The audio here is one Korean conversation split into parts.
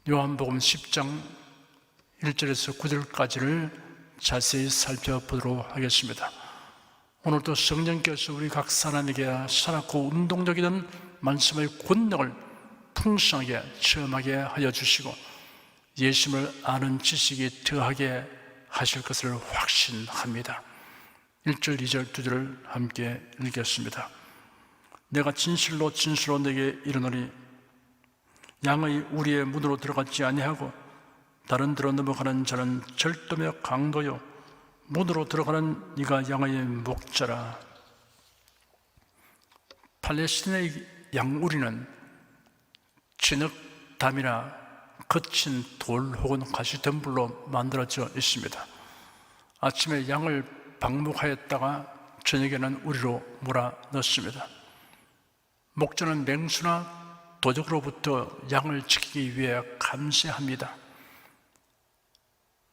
요한복음 10장 1절에서 9절까지를 자세히 살펴보도록 하겠습니다. 오늘도 성령께서 우리 각 사람에게 살았고 운동적이던 말씀의 권능을 풍성하게 체험하게 하여 주시고 예수님을 아는 지식이 더하게 하실 것을 확신합니다. 1절, 2절, 2절을 함께 읽겠습니다. 내가 진실로 진실로 내게 이르노니 양의 우리의 문으로 들어가지 아니하고 다른 데로 넘어가는 자는 절도며 강도요 문으로 들어가는 이가 양의 목자라. 팔레스티나의 양우리는 진흙담이나 거친 돌 혹은 가시덤불로 만들어져 있습니다. 아침에 양을 방목하였다가 저녁에는 우리로 몰아넣습니다. 목자는 맹수나 도적으로부터 양을 지키기 위해 감시합니다.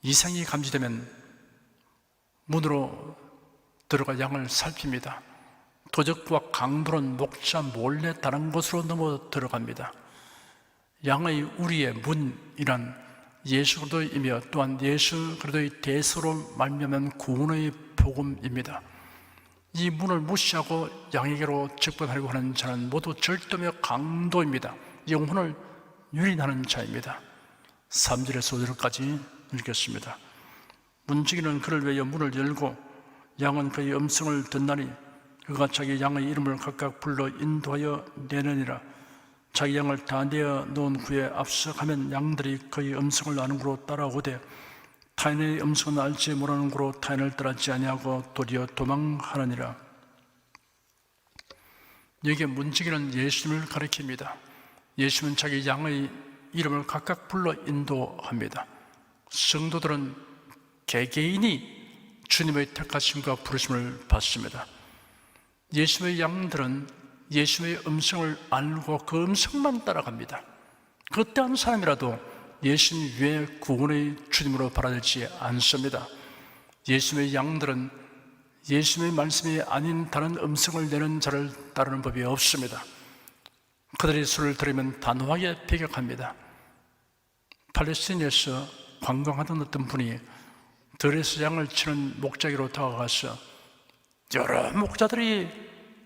이상이 감지되면 문으로 들어가 양을 살핍니다. 도적과 강도는 목자 몰래 다른 곳으로 넘어 들어갑니다. 양의 우리의 문이란 예수 그리스도이며 또한 예수 그리스도의 대서로 말미암은 구원의 복음입니다. 이 문을 무시하고 양에게로 접근하려고 하는 자는 모두 절도며 강도입니다. 영혼을 유린하는 자입니다. 3절에서 5절까지 읽겠습니다. 문지기는 그를 위하여 문을 열고 양은 그의 음성을 듣나니 그가 자기 양의 이름을 각각 불러 인도하여 내느니라. 자기 양을 다 내어 놓은 후에 앞서 가면 양들이 그의 음성을 아는 고로 따라오되 타인의 음성은 알지 못하는 고로 타인을 따르지 아니하고 도리어 도망하느니라. 여기에 문지기는 예수님을 가리킵니다. 예수님은 자기 양의 이름을 각각 불러 인도합니다. 성도들은 개개인이 주님의 택하심과 부르심을 받습니다. 예수님의 양들은 예수님의 음성을 알고 그 음성만 따라갑니다. 그때한 사람이라도 예수님 외에 구원의 주님으로 바라지 않습니다. 예수님의 양들은 예수님의 말씀이 아닌 다른 음성을 내는 자를 따르는 법이 없습니다. 그들의 소리를 들으면 단호하게 배격합니다. 팔레스틴에서 관광하던 어떤 분이 들에서 양을 치는 목자기로 다가가서 여러 목자들이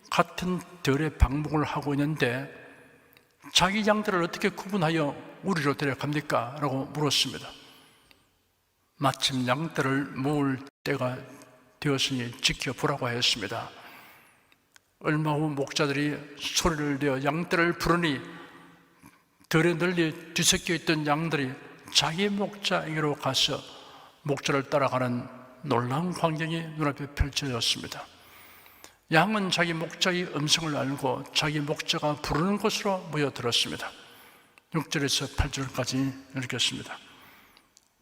같은 들에 방목을 하고 있는데 자기 양들을 어떻게 구분하여 우리로 데려갑니까? 라고 물었습니다. 마침 양들을 모을 때가 되었으니 지켜보라고 했습니다. 얼마 후 목자들이 소리를 내어 양들을 부르니 들에 널리 뒤섞여 있던 양들이 자기 목자에게로 가서 목자를 따라가는 놀라운 광경이 눈앞에 펼쳐졌습니다. 양은 자기 목자의 음성을 알고 자기 목자가 부르는 곳으로 모여들었습니다. 6절에서 8절까지 읽겠습니다.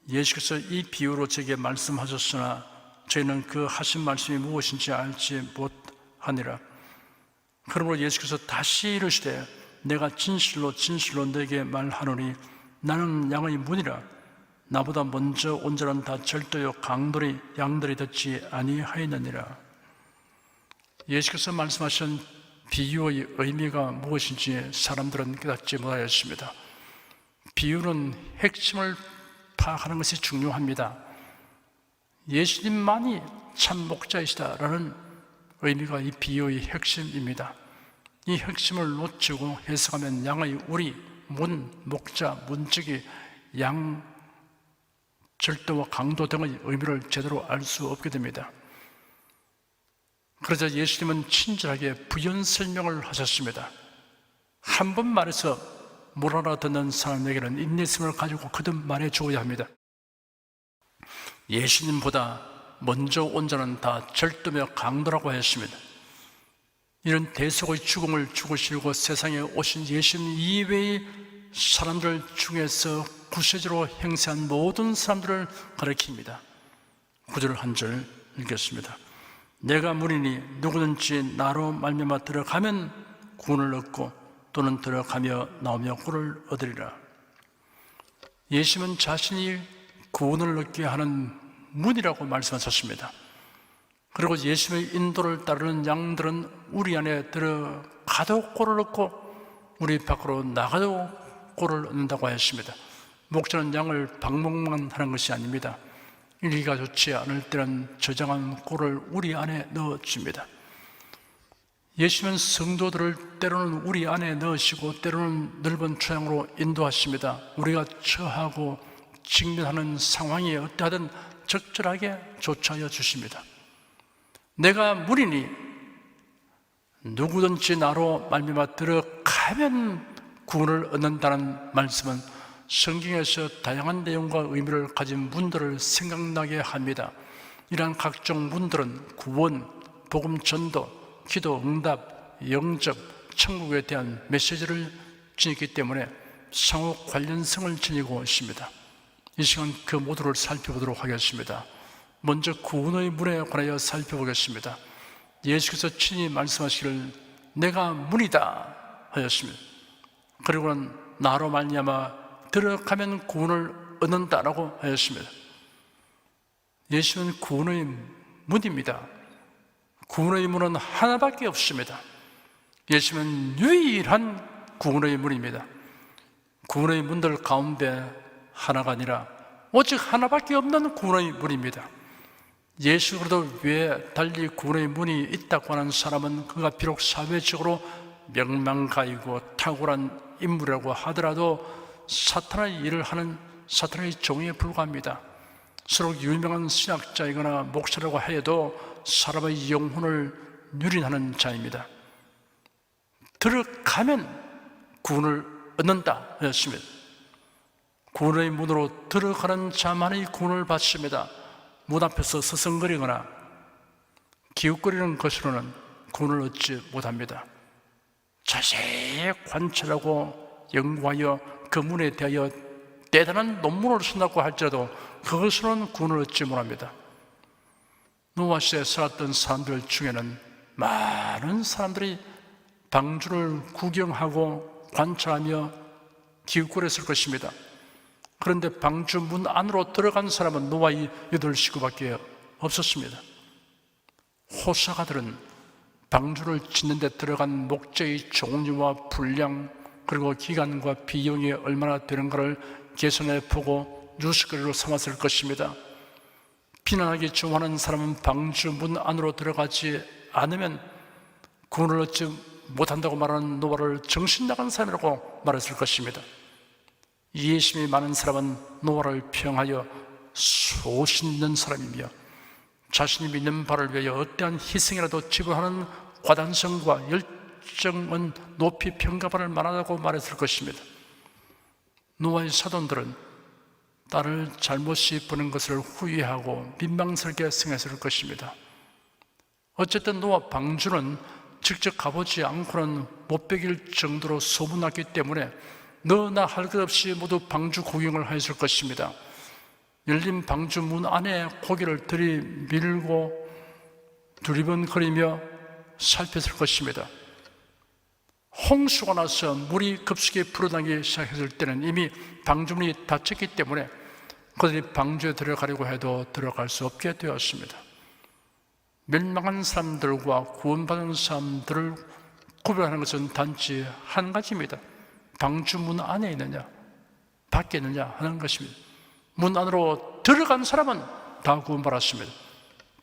예수께서 이 비유로 제게 말씀하셨으나 저희는 그 하신 말씀이 무엇인지 알지 못하니라. 그러므로 예수께서 다시 이르시되 내가 진실로 진실로 너에게 말하노니 나는 양의 문이라. 나보다 먼저 온 자는 다 절도요 강도리 양들이 듣지 아니하였느니라. 예수께서 말씀하신 비유의 의미가 무엇인지 사람들은 깨닫지 못하였습니다. 비유는 핵심을 파악하는 것이 중요합니다. 예수님만이 참 목자이시다라는 의미가 이 비유의 핵심입니다. 이 핵심을 놓치고 해석하면 양의 우리, 문, 목자, 문지기, 양, 절도와 강도 등의 의미를 제대로 알 수 없게 됩니다. 그러자 예수님은 친절하게 부연 설명을 하셨습니다. 한 번 말해서 못 알아듣는 사람에게는 인내심을 가지고 거듭 말해 주어야 합니다. 예수님보다 먼저 온 자는 다 절도며 강도라고 했습니다. 이런 대속의 죽음을 죽으시고 세상에 오신 예수님 이외의 사람들 중에서 구세주로 행세한 모든 사람들을 가리킵니다. 9절 한 절 읽겠습니다. 내가 문이니 누구든지 나로 말미암아 들어가면 구원을 얻고 또는 들어가며 나오며 구원을 얻으리라. 예수님은 자신이 구원을 얻게 하는 문이라고 말씀하셨습니다. 그리고 예수님의 인도를 따르는 양들은 우리 안에 들어가도 꼴을 얻고 우리 밖으로 나가도 꼴을 얻는다고 했습니다. 목자는 양을 방목만 하는 것이 아닙니다. 일기가 좋지 않을 때는 저장한 꿀을 우리 안에 넣어줍니다. 예수님은 성도들을 때로는 우리 안에 넣으시고 때로는 넓은 초장으로 인도하십니다. 우리가 처하고 직면하는 상황이 어떠하든 적절하게 조처하여 주십니다. 내가 문이니 누구든지 나로 말미암아 들어가면 구원을 얻는다는 말씀은 성경에서 다양한 내용과 의미를 가진 문들을 생각나게 합니다. 이러한 각종 문들은 구원, 복음 전도, 기도 응답, 영접, 천국에 대한 메시지를 지니기 때문에 상호 관련성을 지니고 있습니다. 이 시간 그 모두를 살펴보도록 하겠습니다. 먼저 구원의 문에 관하여 살펴보겠습니다. 예수께서 친히 말씀하시기를 내가 문이다 하였습니다. 그리고는 나로 말미암아 들어가면 구원을 얻는다라고 하였습니다. 예수는 구원의 문입니다. 구원의 문은 하나밖에 없습니다. 예수는 유일한 구원의 문입니다. 구원의 문들 가운데 하나가 아니라 오직 하나밖에 없는 구원의 문입니다. 예수 그리스도 외에 달리 구원의 문이 있다고 하는 사람은 그가 비록 사회적으로 명망가이고 탁월한 인물이라고 하더라도 사탄의 일을 하는 사탄의 종에 불과합니다. 서로 유명한 신학자이거나 목사라고 해도 사람의 영혼을 유린하는 자입니다. 들어가면 구원을 얻는다 하였습니다. 구원의 문으로 들어가는 자만이 구원을 받습니다. 문 앞에서 서성거리거나 기웃거리는 것으로는 구원을 얻지 못합니다. 자세히 관찰하고 연구하여 그 문에 대하여 대단한 논문을 쓴다고 할지라도 그것으로는 구원을 얻지 못합니다. 노아 시대에 살았던 사람들 중에는 많은 사람들이 방주를 구경하고 관찰하며 기웃거렸을 것입니다. 그런데 방주 문 안으로 들어간 사람은 노아의 8식구밖에 없었습니다. 호사가들은 방주를 짓는 데 들어간 목재의 종류와 분량 그리고 기간과 비용이 얼마나 되는가를 계산해 보고 뉴스거리로 삼았을 것입니다. 비난하기 좋아하는 사람은 방주 문 안으로 들어가지 않으면 구원을 얻지 못한다고 말하는 노아를 정신 나간 사람이라고 말했을 것입니다. 이해심이 많은 사람은 노아를 평하여 소신 있는 사람이며 자신이 믿는 바를 위하여 어떠한 희생이라도 지불하는 과단성과 열정은 높이 평가받을 만하다고 말했을 것입니다. 노아의 사돈들은 딸을 잘못이 보는 것을 후회하고 민망스럽게 생각했을 것입니다. 어쨌든 노아 방주는 직접 가보지 않고는 못 베길 정도로 소문났기 때문에 너나 할 것 없이 모두 방주 구경을 하였을 것입니다. 열린 방주 문 안에 고개를 들이밀고 두리번거리며 살폈을 것입니다. 홍수가 나서 물이 급속히 불어나기 시작했을 때는 이미 방주문이 닫혔기 때문에 그들이 방주에 들어가려고 해도 들어갈 수 없게 되었습니다. 멸망한 사람들과 구원받은 사람들을 구별하는 것은 단지 한 가지입니다. 방주문 안에 있느냐 밖에 있느냐 하는 것입니다. 문 안으로 들어간 사람은 다 구원받았습니다.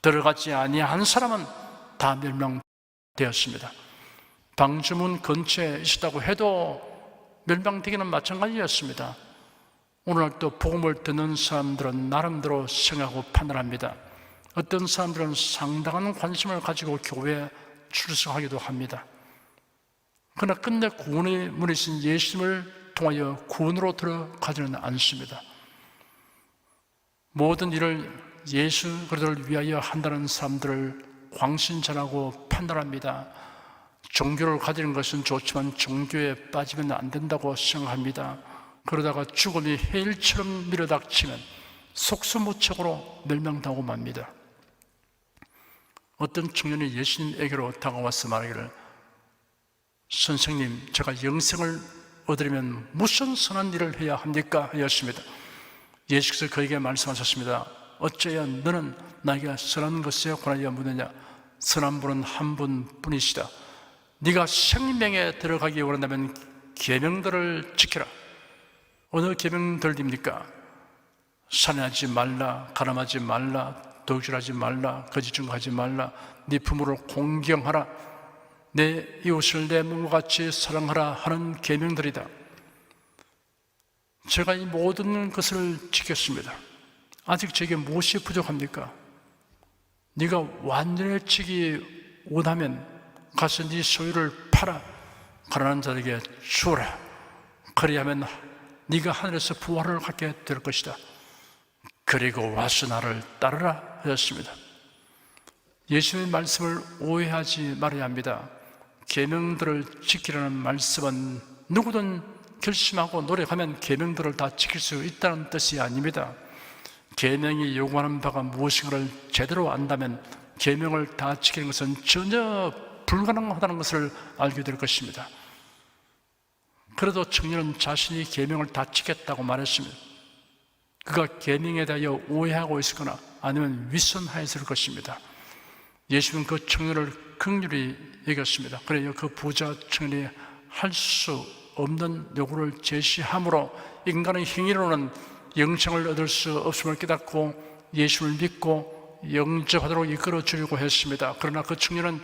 들어가지 아니한 사람은 다 멸망되었습니다. 방주문 근처에 있었다고 해도 멸망되기는 마찬가지였습니다. 오늘날도 복음을 듣는 사람들은 나름대로 생각하고 판단합니다. 어떤 사람들은 상당한 관심을 가지고 교회에 출석하기도 합니다. 그러나 끝내 구원의 문이신 예수님을 통하여 구원으로 들어가지는 않습니다. 모든 일을 예수 그리스도를 위하여 한다는 사람들을 광신자라고 판단합니다. 종교를 가지는 것은 좋지만 종교에 빠지면 안 된다고 생각합니다. 그러다가 죽음이 해일처럼 밀어닥치면 속수무책으로 멸망당하고 맙니다. 어떤 청년이 예수님에게로 다가와서 말하기를 선생님, 제가 영생을 얻으려면 무슨 선한 일을 해야 합니까? 하였습니다. 예수께서 그에게 말씀하셨습니다. 어째야 너는 나에게 선한 것에 관하여 묻느냐? 선한 분은 한 분뿐이시다. 네가 생명에 들어가기 원한다면 계명들을 지켜라. 어느 계명들입니까? 살인하지 말라, 가늠하지 말라, 도둑질하지 말라, 거짓 증거하지 말라, 네 부모를 공경하라, 내 이웃을 내 몸과 같이 사랑하라 하는 계명들이다. 제가 이 모든 것을 지켰습니다. 아직 제게 무엇이 부족합니까? 네가 완전해지기 원하면 가서 네 소유를 팔아 가난한 자에게 주어라. 그리하면 네가 하늘에서 부활을 갖게 될 것이다. 그리고 와서 나를 따르라 하였습니다. 예수님의 말씀을 오해하지 말아야 합니다. 계명들을 지키라는 말씀은 누구든 결심하고 노력하면 계명들을 다 지킬 수 있다는 뜻이 아닙니다. 계명이 요구하는 바가 무엇인가를 제대로 안다면 계명을 다 지키는 것은 전혀 불가능하다는 것을 알게 될 것입니다. 그래도 청년은 자신이 계명을 다 지켰다고 말했습니다. 그가 계명에 대하여 오해하고 있거나 아니면 윗선하였을 것입니다. 예수님은 그 청년을 긍휼히 여겼습니다. 그래서 그 부자 청년이 할 수 없는 요구를 제시함으로 인간의 행위로는 영생을 얻을 수 없음을 깨닫고 예수를 믿고 영접하도록 이끌어 주려고 했습니다. 그러나 그 청년은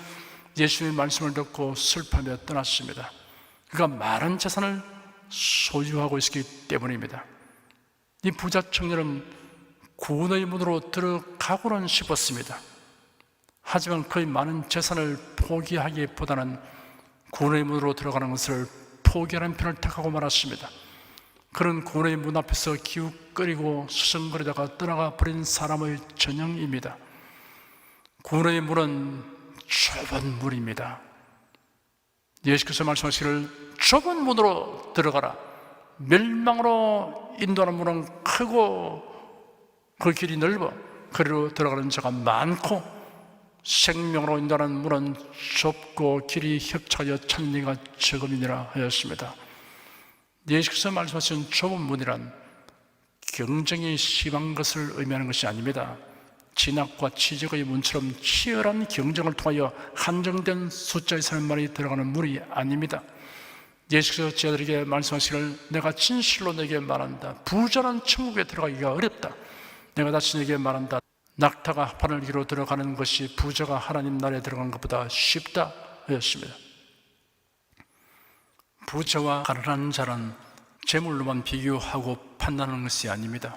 예수님의 말씀을 듣고 슬퍼하며 떠났습니다. 그가 많은 재산을 소유하고 있었기 때문입니다. 이 부자 청년은 구원의 문으로 들어가고는 싶었습니다. 하지만 그의 많은 재산을 포기하기보다는 구원의 문으로 들어가는 것을 포기하는 편을 택하고 말았습니다. 그런 구원의 문 앞에서 기웃거리고 수성거리다가 떠나가 버린 사람의 전형입니다. 구원의 문은 좁은 문입니다. 예수께서 말씀하시기를 좁은 문으로 들어가라. 멸망으로 인도하는 문은 크고 그 길이 넓어 그리로 들어가는 자가 많고 생명으로 인도하는 문은 좁고 길이 협착하여 찾는 이가 적음이니라 하였습니다. 예수께서 말씀하신 좁은 문이란 경쟁이 심한 것을 의미하는 것이 아닙니다. 진학과 취직의 문처럼 치열한 경쟁을 통하여 한정된 숫자의 사람만이 들어가는 문이 아닙니다. 예수께서 제자들에게 말씀하시기를 내가 진실로 내게 말한다. 부자는 천국에 들어가기가 어렵다. 내가 다시 내게 말한다. 낙타가 바늘기로 들어가는 것이 부자가 하나님 나라에 들어가는 것보다 쉽다 하였습니다. 부자와 가난한 자는 재물로만 비교하고 판단하는 것이 아닙니다.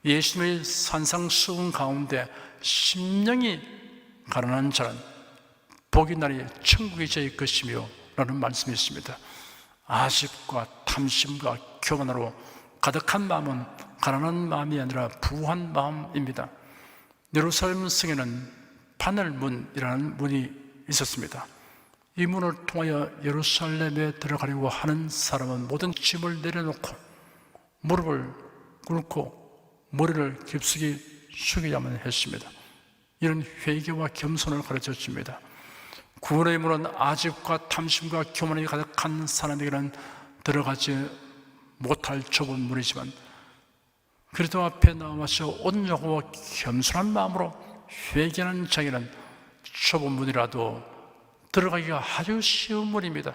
예수님의 산상수훈 가운데 심령이 가난한 자는 복이 나니 천국이 저의 것이며 라는 말씀이 있습니다. 아십과 탐심과 교만으로 가득한 마음은 가난한 마음이 아니라 부한 마음입니다. 예루살렘 성에는 바늘문이라는 문이 있었습니다. 이 문을 통하여 예루살렘에 들어가려고 하는 사람은 모든 짐을 내려놓고 무릎을 꿇고 머리를 깊숙이 숙여야만 했습니다. 이런 회개와 겸손을 가르쳐 줍니다. 구원의 문은 아집과 탐심과 교만이 가득한 사람에게는 들어가지 못할 좁은 문이지만 그리스도 앞에 나와서 온유하고 겸손한 마음으로 회개하는 자에게는 좁은 문이라도 들어가기가 아주 쉬운 문입니다.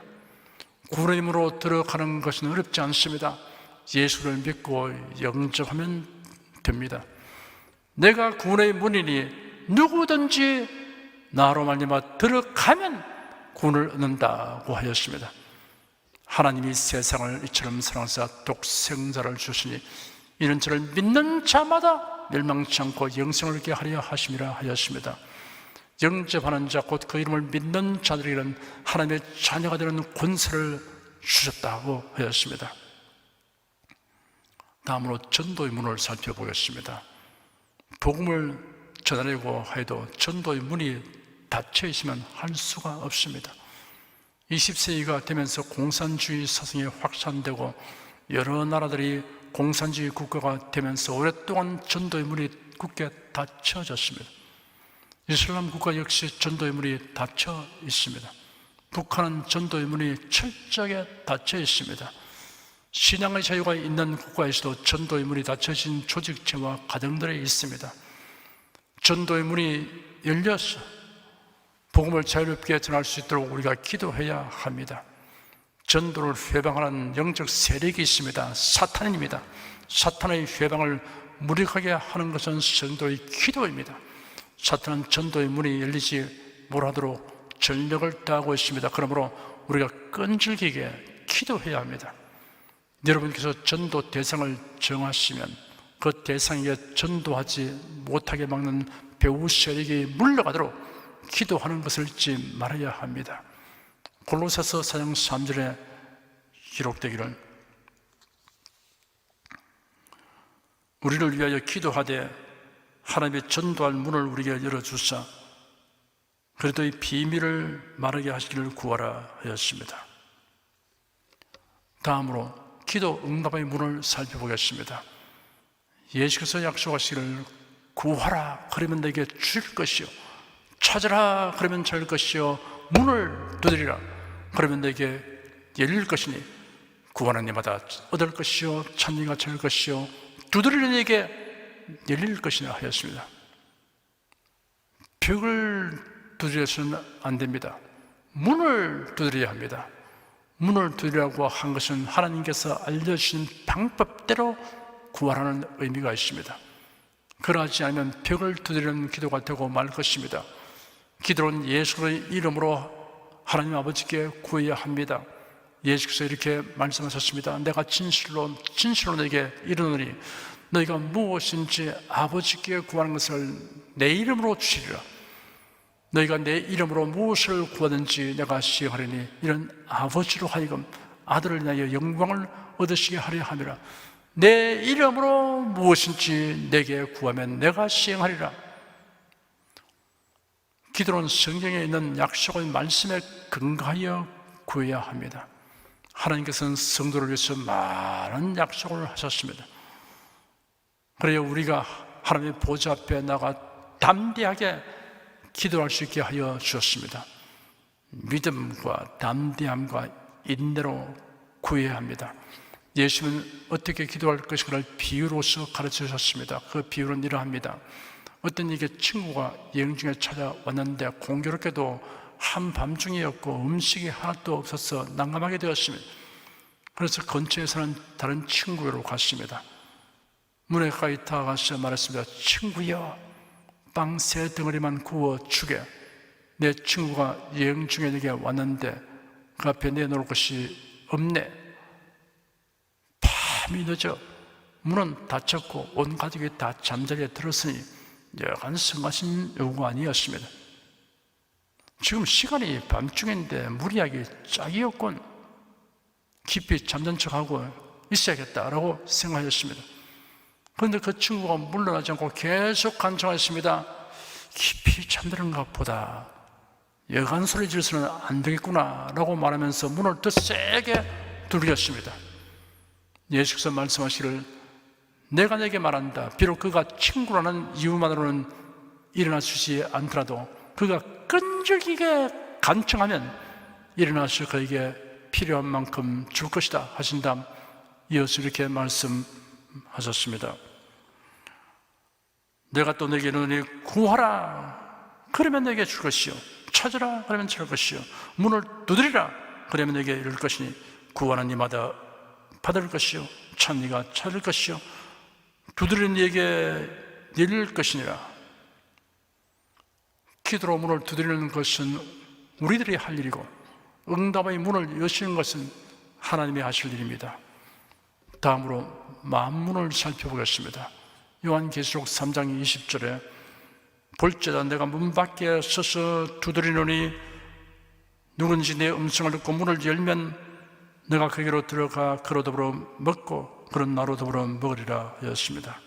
구원의 문으로 들어가는 것은 어렵지 않습니다. 예수를 믿고 영접하면 됩니다. 내가 구원의 문이니 누구든지 나로 말미암아 들어가면 구원을 얻는다고 하였습니다. 하나님이 세상을 이처럼 사랑하사 독생자를 주시니 이는 저를 믿는 자마다 멸망치 않고 영생을 얻게 하려 하심이라 하였습니다. 영접하는 자 곧 그 이름을 믿는 자들에게는 하나님의 자녀가 되는 권세를 주셨다고 하였습니다. 다음으로 전도의 문을 살펴보겠습니다. 복음을 전하려고 해도 전도의 문이 닫혀 있으면 할 수가 없습니다. 20세기가 되면서 공산주의 사상이 확산되고 여러 나라들이 공산주의 국가가 되면서 오랫동안 전도의 문이 굳게 닫혀졌습니다. 이슬람 국가 역시 전도의 문이 닫혀 있습니다. 북한은 전도의 문이 철저하게 닫혀 있습니다. 신앙의 자유가 있는 국가에서도 전도의 문이 닫혀진 조직체와 가정들이 있습니다. 전도의 문이 열려서 복음을 자유롭게 전할 수 있도록 우리가 기도해야 합니다. 전도를 회방하는 영적 세력이 있습니다. 사탄입니다. 사탄의 회방을 무력하게 하는 것은 성도의 기도입니다. 사탄은 전도의 문이 열리지 못하도록 전력을 다하고 있습니다. 그러므로 우리가 끈질기게 기도해야 합니다. 여러분께서 전도 대상을 정하시면 그 대상에게 전도하지 못하게 막는 배후 세력이 물러가도록 기도하는 것을 잊지 말아야 합니다. 골로새서 4장 3절에 기록되기를 우리를 위하여 기도하되 하나님의 전도할 문을 우리에게 열어주사 그래도 이 비밀을 말하게 하시기를 구하라 하였습니다. 다음으로 기도 응답의 문을 살펴보겠습니다. 예수께서 약속하시기를 구하라 그러면 내게 주실 것이요 찾으라 그러면 찾을 것이요 문을 두드리라 그러면 내게 열릴 것이니 구하는 이마다 얻을 것이요 찾는 이가 찾을 것이요 두드리는 이에게 열릴 것이라 하였습니다. 벽을 두드려서는 안 됩니다. 문을 두드려야 합니다. 문을 두드리라고 한 것은 하나님께서 알려주신 방법대로 구하라는 의미가 있습니다. 그러하지 않으면 벽을 두드리는 기도가 되고 말 것입니다. 기도는 예수의 이름으로 하나님 아버지께 구해야 합니다. 예수께서 이렇게 말씀하셨습니다. 내가 진실로 너에게 이르노니 너희가 무엇인지 아버지께 구하는 것을 내 이름으로 주시리라. 너희가 내 이름으로 무엇을 구하든지 내가 시행하리니 이런 아버지로 하여금 아들을 인하여 영광을 얻으시게 하려 함이라. 내 이름으로 무엇인지 내게 구하면 내가 시행하리라. 기도는 성경에 있는 약속의 말씀에 근거하여 구해야 합니다. 하나님께서는 성도를 위해서 많은 약속을 하셨습니다. 그래야 우리가 하나님의 보좌 앞에 나가 담대하게 기도할 수 있게 하여 주셨습니다. 믿음과 담대함과 인내로 구해야 합니다. 예수님은 어떻게 기도할 것인가를 비유로서 가르쳐 주셨습니다. 그 비유는 이러합니다. 어떤 이게 친구가 여행 중에 찾아왔는데 공교롭게도 한밤중이었고 음식이 하나도 없어서 난감하게 되었습니다. 그래서 근처에 사는 다른 친구로 갔습니다. 문에 가까이 다가가서 말했습니다. 친구여, 빵 3덩어리만 구워 주게. 내 친구가 여행 중에 내게 왔는데 그 앞에 내놓을 것이 없네. 밤이 늦어 문은 닫혔고 온 가족이 다 잠자리에 들었으니 여간 성가신 요구 아니었습니다. 지금 시간이 밤중인데 무리하기 짝이었군. 깊이 잠든 척하고 있어야겠다라고 생각하였습니다. 그런데 그 친구가 물러나지 않고 계속 간청했습니다. 깊이 잠드는 것보다 여간 소리 지르서는 안 되겠구나 라고 말하면서 문을 더 세게 두드렸습니다. 예수께서 말씀하시기를 내가 내게 말한다. 비록 그가 친구라는 이유만으로는 일어나 주지 않더라도 그가 끈질기게 간청하면 일어나서 그에게 필요한 만큼 줄 것이다 하신 다음 이어서 이렇게 말씀하셨습니다. 내가 또 내게 이르노니 구하라 그러면 내게 줄 것이요 찾으라 그러면 찾을 것이요 문을 두드리라 그러면 내게 이룰 것이니 구하는 이마다 받을 것이요 찾는 이가 찾을 것이요 두드리는 이에게 열릴 것이니라. 기도로 문을 두드리는 것은 우리들이 할 일이고 응답의 문을 여시는 것은 하나님이 하실 일입니다. 다음으로 만문을 살펴보겠습니다. 요한계시록 3장 20절에 볼지어다 내가 문 밖에 서서 두드리노니 누구든지 내 음성을 듣고 문을 열면 내가 거기로 들어가 그로 더불어 먹고 그런 나로 더불어 먹으리라 하였습니다.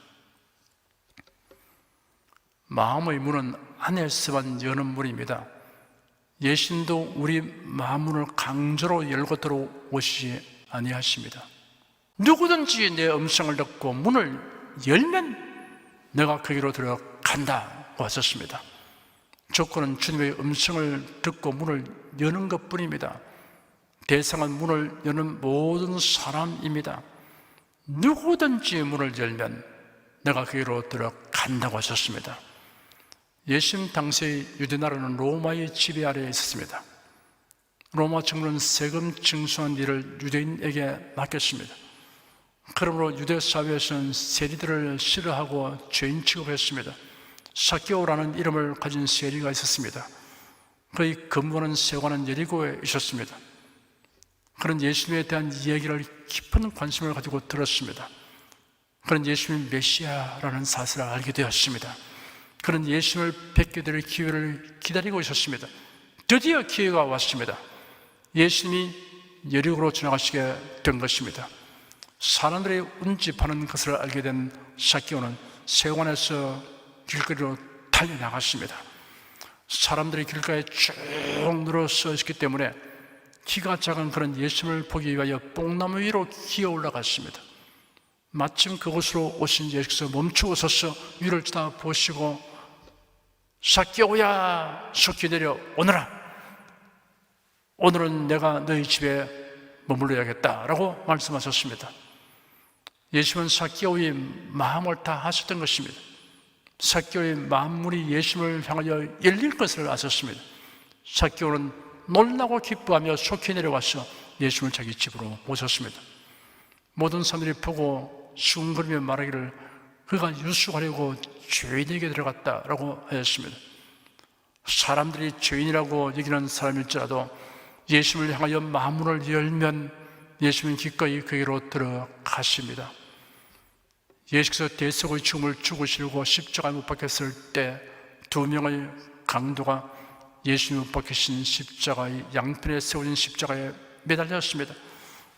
마음의 문은 안에서만 여는 문입니다. 예수님도 우리 마음문을 강제로 열고 들어오시지 아니하십니다. 누구든지 내 음성을 듣고 문을 열면 내가 거기로 들어간다고 하셨습니다. 조건은 주님의 음성을 듣고 문을 여는 것뿐입니다. 대상은 문을 여는 모든 사람입니다. 누구든지 문을 열면 내가 거기로 들어간다고 하셨습니다. 예수님 당시의 유대나라는 로마의 지배 아래에 있었습니다. 로마 정부는 세금 징수하는 일을 유대인에게 맡겼습니다. 그러므로 유대 사회에서는 세리들을 싫어하고 죄인 취급했습니다. 삭개오라는 이름을 가진 세리가 있었습니다. 그의 근무하는 세관은 여리고에 있었습니다. 그는 예수님에 대한 이야기를 깊은 관심을 가지고 들었습니다. 그는 예수님이 메시아라는 사실을 알게 되었습니다. 그는 예수님을 뵙게 될 기회를 기다리고 있었습니다. 드디어 기회가 왔습니다. 예수님이 여리고로 지나가시게 된 것입니다. 사람들이 운집하는 것을 알게 된 삭개오는 세관에서 길거리로 달려나갔습니다. 사람들이 길가에 쭉 늘어서 있기 때문에 키가 작은 그런 예수님을 보기 위하여 뽕나무 위로 기어 올라갔습니다. 마침 그곳으로 오신 예수께서 멈추고 서서 위를 쳐다보시고 삭개오야 속히 내려 오너라. 오늘은 내가 너희 집에 머물러야겠다라고 말씀하셨습니다. 예수님은 삭개오의 마음을 다 아셨던 것입니다. 삭개오의 만물이 예수님을 향하여 열릴 것을 아셨습니다. 삭개오는 놀라고 기뻐하며 속히 내려와서 예수님을 자기 집으로 모셨습니다. 모든 사람들이 보고 숭그리며 말하기를 그가 유숙하려고 죄인에게 들어갔다라고 하였습니다. 사람들이 죄인이라고 여기는 사람일지라도 예수님을 향하여 마음문을 열면 예수님은 기꺼이 그에게로 들어가십니다. 예수께서 대속의 죽음을 죽으시려고 십자가에 못 박혔을 때 두 명의 강도가 예수님을 못 박히신 십자가의 양편에 세워진 십자가에 매달렸습니다.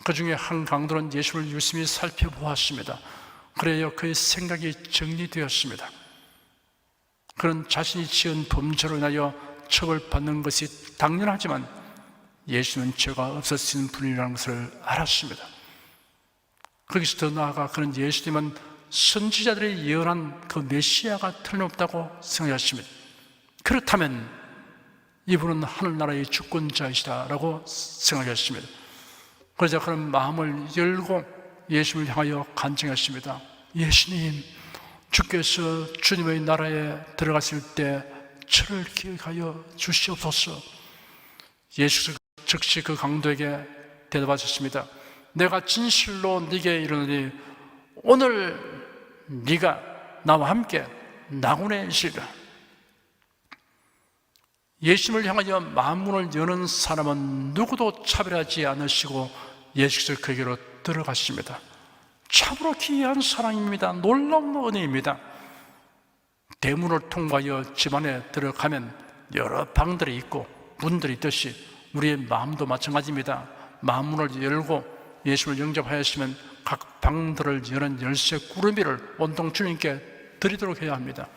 그 중에 한 강도는 예수를 유심히 살펴보았습니다. 그래야 그의 생각이 정리되었습니다. 그는 자신이 지은 범죄로 인하여 처벌받는 것이 당연하지만 예수는 죄가 없으신 분이라는 것을 알았습니다. 거기서 더 나아가 그는 예수님은 선지자들이 예언한 그 메시아가 틀림없다고 생각했습니다. 그렇다면 이분은 하늘나라의 주권자이시다라고 생각했습니다. 그러자 그는 마음을 열고 예수님을 향하여 간증했습니다. 예수님, 주께서 주님의 나라에 들어갔을 때 저를 기억하여 주시옵소서. 예수께서 즉시 그 강도에게 대답하셨습니다. 내가 진실로 네게 이르노니 오늘 네가 나와 함께 낙원에 있으리라. 예수님을 향하여 만문을 여는 사람은 누구도 차별하지 않으시고 예수께서 그에게로 들어가십니다. 참으로 기이한 사랑입니다. 놀라운 은혜입니다. 대문을 통과하여 집안에 들어가면 여러 방들이 있고 문들이 있듯이 우리의 마음도 마찬가지입니다. 마음문을 열고 예수를 영접하였으면 각 방들을 여는 열쇠 꾸러미를 온통 주님께 드리도록 해야 합니다.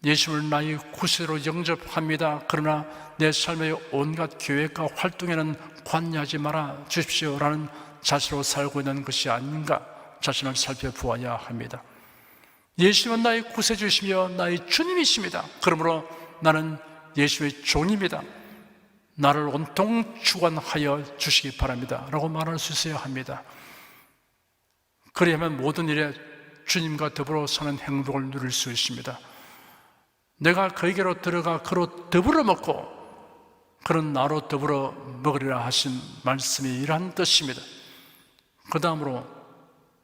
예수를 나의 구세로 영접합니다. 그러나 내 삶의 온갖 계획과 활동에는 관여하지 말아 주십시오라는 자세로 살고 있는 것이 아닌가 자신을 살펴보아야 합니다. 예수님은 나의 구세주이시며 나의 주님이십니다. 그러므로 나는 예수의 종입니다. 나를 온통 주관하여 주시기 바랍니다 라고 말할 수 있어야 합니다. 그래야만 모든 일에 주님과 더불어 사는 행복을 누릴 수 있습니다. 내가 그에게로 들어가 그로 더불어 먹고 그는 나로 더불어 먹으리라 하신 말씀이 이러한 뜻입니다. 그 다음으로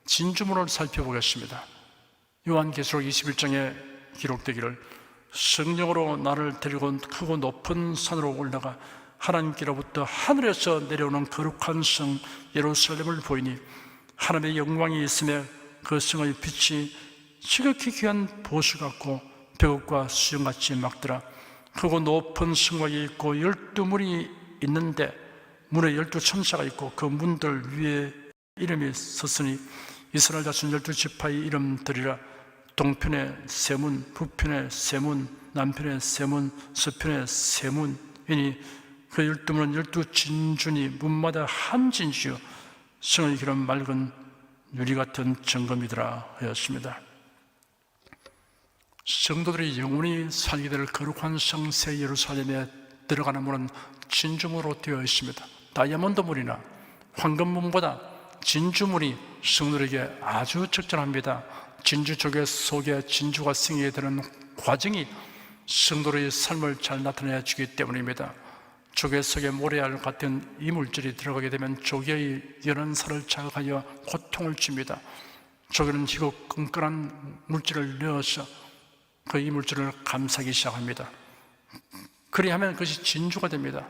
진주문을 살펴보겠습니다. 요한계시록 21장에 기록되기를 성령으로 나를 데리고 크고 높은 산으로 올라가 하나님께로부터 하늘에서 내려오는 거룩한 성 예루살렘을 보이니 하나님의 영광이 있으며 그 성의 빛이 지극히 귀한 보수 같고 벽과 수정같이 막더라. 크고 높은 성곽이 있고 12문이 있는데 문에 12천사가 있고 그 문들 위에 이름이 섰으니 이스라엘 자손 12지파의 이름들이라. 동편의 세 문, 북편의 세 문, 남편의 세 문, 서편의 세 문이니 그 12문은 12진주니 문마다 한 진주요 성의 길은 맑은 유리 같은 정금이더라 하였습니다. 성도들이 영원히 살게 될 거룩한 성새 예루살렘에 들어가는 문은 진주문으로 되어 있습니다. 다이아몬드문이나 황금문보다 진주문이 성도들에게 아주 적절합니다. 진주 조개 속에 진주가 생기게 되는 과정이 성도의 삶을 잘 나타내 주기 때문입니다. 조개 속에 모래알 같은 이물질이 들어가게 되면 조개의 연한 살을 자극하여 고통을 줍니다. 조개는 희고 끈끈한 물질을 넣어서 그 이물질을 감싸기 시작합니다. 그리하면 그것이 진주가 됩니다.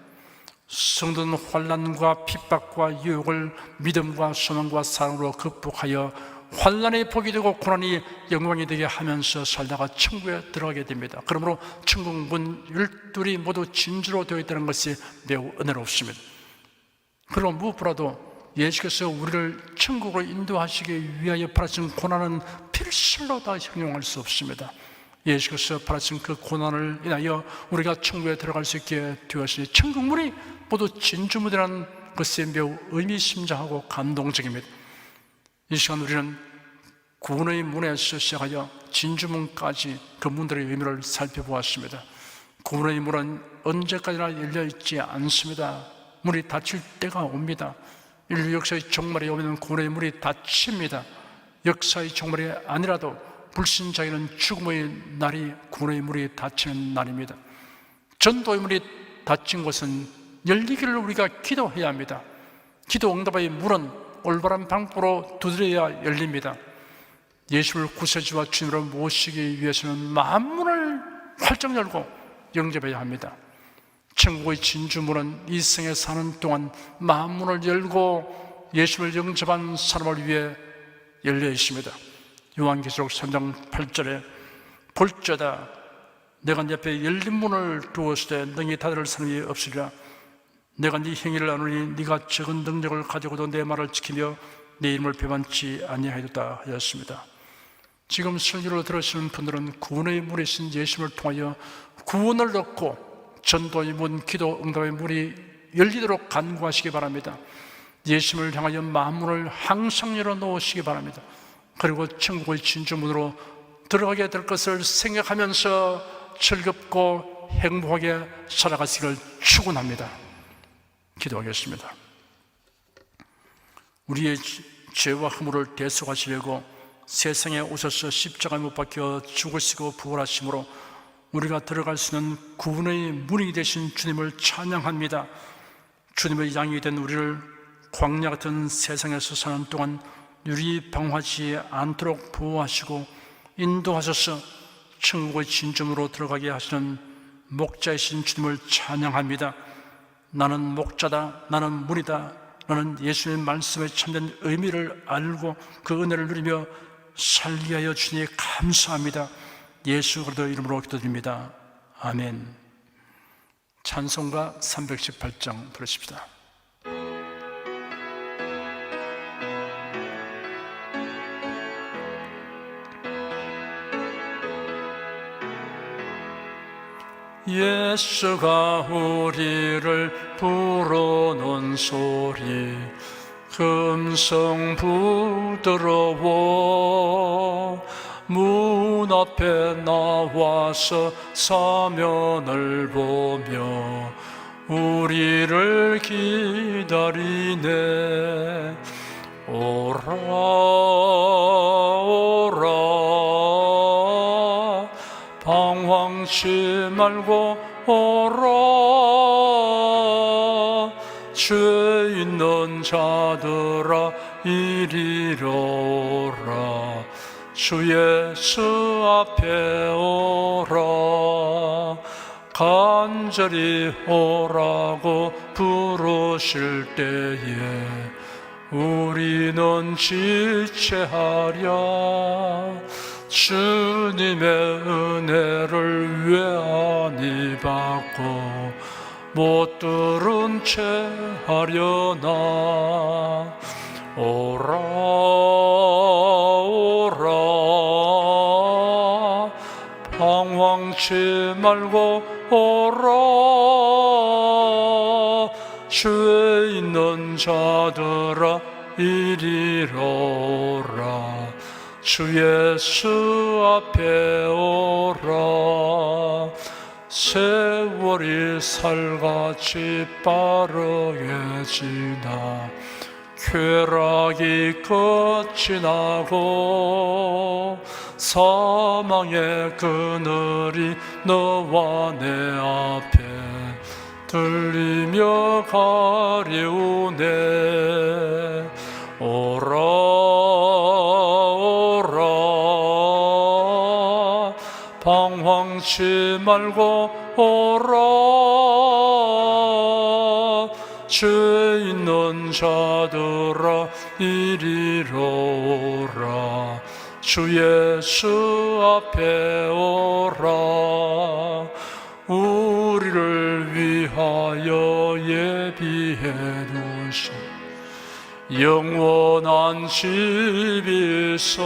성도는 환난과 핍박과 유혹을 믿음과 소망과 사랑으로 극복하여 환난의 복이 되고 고난이 영광이 되게 하면서 살다가 천국에 들어가게 됩니다. 그러므로 천국 문 12이 모두 진주로 되어 있다는 것이 매우 은혜롭습니다. 그리고 무엇보다도 예수께서 우리를 천국으로 인도하시기 위하여 받으신 고난은 필수로 다 형용할 수 없습니다. 예수께서 받으신 그 고난을 인하여 우리가 천국에 들어갈 수 있게 되었으니 천국문이 모두 진주문이라는 것이 매우 의미심장하고 감동적입니다. 이 시간 우리는 구원의 문에서 시작하여 진주문까지 그 문들의 의미를 살펴보았습니다. 구원의 문은 언제까지나 열려있지 않습니다. 문이 닫힐 때가 옵니다. 인류 역사의 종말이 오면 구원의 문이 닫힙니다. 역사의 종말이 아니라도 불신자에는 죽음의 날이 구원의 문이 닫히는 날입니다. 전도의 문이 닫힌 것은 열리기를 우리가 기도해야 합니다. 기도 응답의 문은 올바른 방법으로 두드려야 열립니다. 예수를 구세주와 주님으로 모시기 위해서는 만문을 활짝 열고 영접해야 합니다. 천국의 진주문은 이 생에 사는 동안 만문을 열고 예수를 영접한 사람을 위해 열려 있습니다. 요한계시록 3장 8절에 볼지어다 내가 네 앞에 열린 문을 두었을 때 너희 닫을 사람이 없으리라. 내가 네 행위를 아노니 네가 적은 능력을 가지고도 내 말을 지키며 내 이름을 배반치 아니하였다 하였습니다. 지금 설교를 들으시는 분들은 구원의 문이신 예수님을 통하여 구원을 얻고 전도의 문, 기도 응답의 문이 열리도록 간구하시기 바랍니다. 예수님을 향하여 마음문을 항상 열어놓으시기 바랍니다. 그리고 천국의 진주문으로 들어가게 될 것을 생각하면서 즐겁고 행복하게 살아가시기를 축원합니다. 기도하겠습니다. 우리의 죄와 허물을 대속하시려고 세상에 오셔서 십자가에 못 박혀 죽으시고 부활하심으로 우리가 들어갈 수 있는 구원의 문이 되신 주님을 찬양합니다. 주님의 양이 된 우리를 광야 같은 세상에서 사는 동안 유리방황하지 않도록 보호하시고 인도하셔서 천국의 진주문으로 들어가게 하시는 목자이신 주님을 찬양합니다. 나는 목자다, 나는 문이다, 나는 예수님의 말씀에 참된 의미를 알고 그 은혜를 누리며 살게 하여 주니 감사합니다. 예수 그리스도 이름으로 기도드립니다. 아멘. 찬송가 318장 부르십시다. 예수가 우리를 부르는 소리 금성 부드러워 문 앞에 나와서 사면을 보며 우리를 기다리네. 오라 오라 방황치 말고 오라 죄 있는 자들아 이리로 오라 주 예수 앞에 오라 간절히 오라고 부르실 때에 우리는 지체하랴 주님의 은혜를 왜 아니 받고 못 들은 채 하려나. 오라 오라 방황치 말고 오라 죄 있는 자들아 이리로 오라 주 예수 앞에 오라. 세월이 살같이 빠르게 지나 쾌락이 끝이 나고 사망의 그늘이 너와 내 앞에 들리며 가려우네. 오라 오라 방황치 말고 오라. 죄 있는 자들아 이리로 오라. 주 예수 앞에 오라. 우리를 위하여 예비해 두신 영원한 집 있어.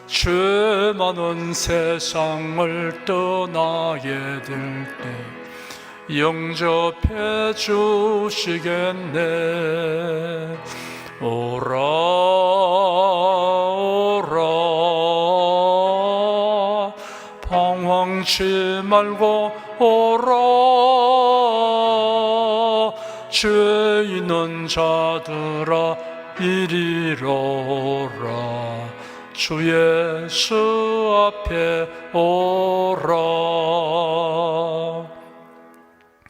죄 많은 세상을 떠나게 될 때 영접해 주시겠네. 오라 오라 방황치 말고 오라. 죄 있는 자들아 이리로 오라. 주 예수 앞에 오라.